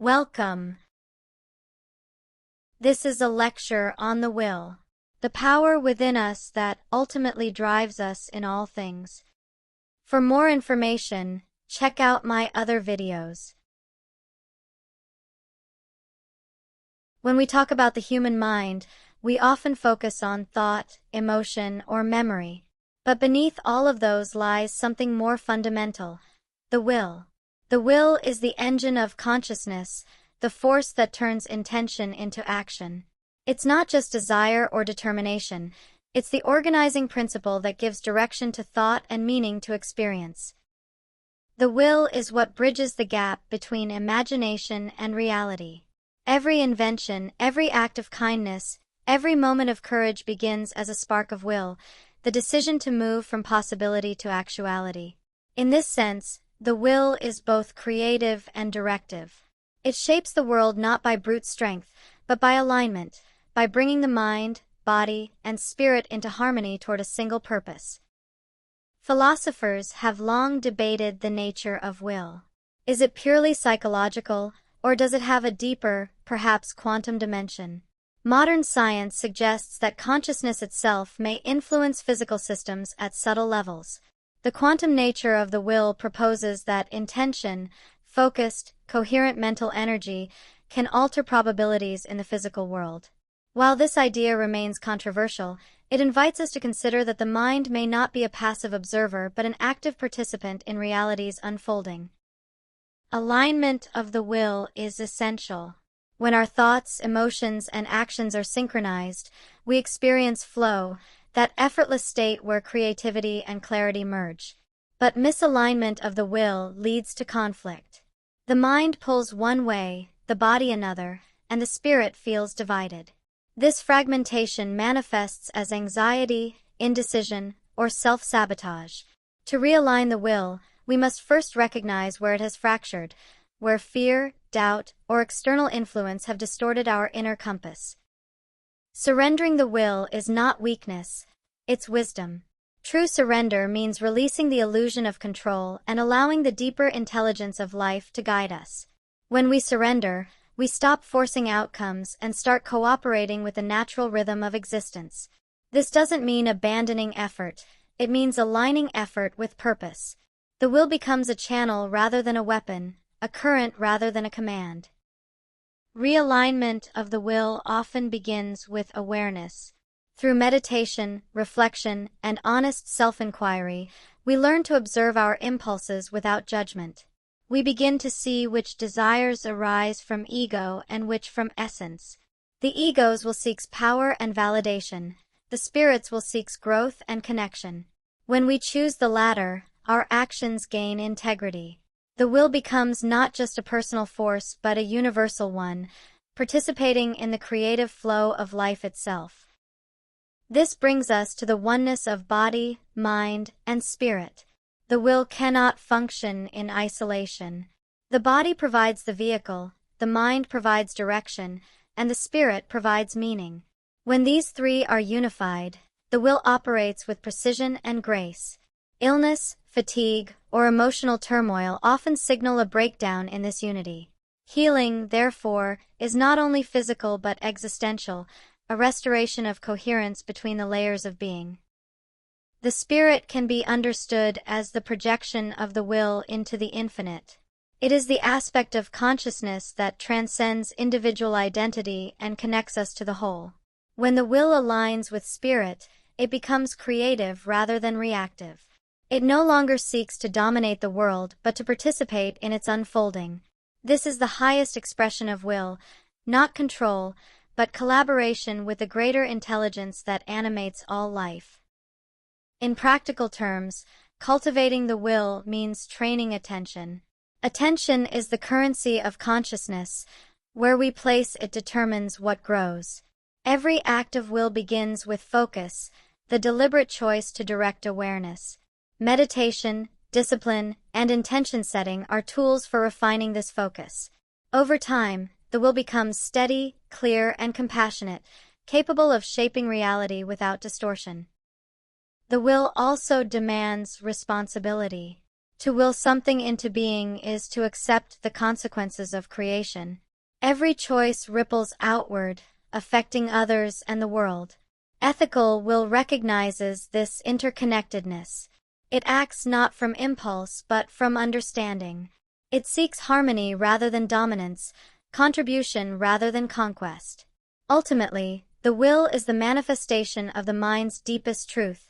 Welcome. This is a lecture on the will, the power within us that ultimately drives us in all things. For more information, check out my other videos. When we talk about the human mind, we often focus on thought, emotion, or memory. But beneath all of those lies something more fundamental: the will. The will is the engine of consciousness, the force that turns intention into action. It's not just desire or determination, it's the organizing principle that gives direction to thought and meaning to experience. The will is what bridges the gap between imagination and reality. Every invention, every act of kindness, every moment of courage begins as a spark of will, the decision to move from possibility to actuality. In this sense, the will is both creative and directive. It shapes the world not by brute strength, but by alignment, by bringing the mind, body, and spirit into harmony toward a single purpose. Philosophers have long debated the nature of will. Is it purely psychological, or does it have a deeper, perhaps quantum dimension? Modern science suggests that consciousness itself may influence physical systems at subtle levels. The quantum nature of the will proposes that intention, focused, coherent mental energy, can alter probabilities in the physical world. While this idea remains controversial, it invites us to consider that the mind may not be a passive observer but an active participant in reality's unfolding. Alignment of the will is essential. When our thoughts, emotions, and actions are synchronized, we experience flow, that effortless state where creativity and clarity merge. But misalignment of the will leads to conflict. The mind pulls one way, the body another, and the spirit feels divided. This fragmentation manifests as anxiety, indecision, or self-sabotage. To realign the will, we must first recognize where it has fractured, where fear, doubt, or external influence have distorted our inner compass. Surrendering the will is not weakness, it's wisdom. True surrender means releasing the illusion of control and allowing the deeper intelligence of life to guide us. When we surrender, we stop forcing outcomes and start cooperating with the natural rhythm of existence. This doesn't mean abandoning effort, it means aligning effort with purpose. The will becomes a channel rather than a weapon, a current rather than a command. Realignment of the will often begins with awareness. Through meditation, reflection, and honest self-inquiry, we learn to observe our impulses without judgment. We begin to see which desires arise from ego and which from essence. The egos will seek power and validation. The spirits will seek growth and connection. When we choose the latter, our actions gain integrity. The will becomes not just a personal force but a universal one, participating in the creative flow of life itself. This brings us to the oneness of body, mind, and spirit. The will cannot function in isolation. The body provides the vehicle, the mind provides direction, and the spirit provides meaning. When these three are unified, the will operates with precision and grace. Illness, fatigue, or emotional turmoil often signal a breakdown in this unity. Healing, therefore, is not only physical but existential, a restoration of coherence between the layers of being. The spirit can be understood as the projection of the will into the infinite. It is the aspect of consciousness that transcends individual identity and connects us to the whole. When the will aligns with spirit, it becomes creative rather than reactive. It no longer seeks to dominate the world but to participate in its unfolding. This is the highest expression of will, not control, but collaboration with the greater intelligence that animates all life. In practical terms, cultivating the will means training attention. Attention is the currency of consciousness. Where we place it determines what grows. Every act of will begins with focus, the deliberate choice to direct awareness. Meditation, discipline, and intention setting are tools for refining this focus. Over time, the will becomes steady, clear, and compassionate, capable of shaping reality without distortion. The will also demands responsibility. To will something into being is to accept the consequences of creation. Every choice ripples outward, affecting others and the world. Ethical will recognizes this interconnectedness. It acts not from impulse but from understanding. It seeks harmony rather than dominance, contribution rather than conquest. Ultimately, the will is the manifestation of the mind's deepest truth,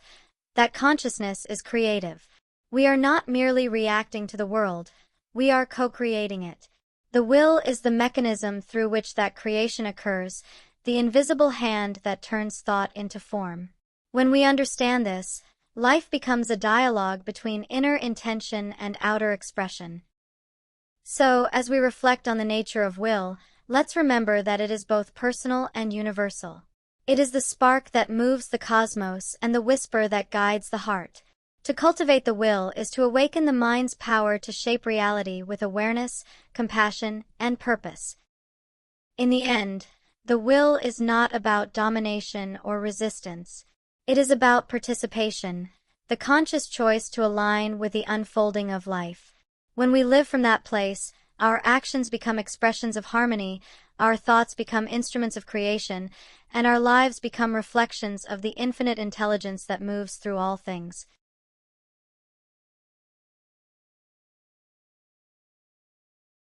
that consciousness is creative. We are not merely reacting to the world, we are co-creating it. The will is the mechanism through which that creation occurs, the invisible hand that turns thought into form. When we understand this, life becomes a dialogue between inner intention and outer expression. So, as we reflect on the nature of will, let's remember that it is both personal and universal. It is the spark that moves the cosmos and the whisper that guides the heart. To cultivate the will is to awaken the mind's power to shape reality with awareness, compassion, and purpose. In the end, the will is not about domination or resistance. It is about participation, the conscious choice to align with the unfolding of life. When we live from that place, our actions become expressions of harmony, our thoughts become instruments of creation, and our lives become reflections of the infinite intelligence that moves through all things.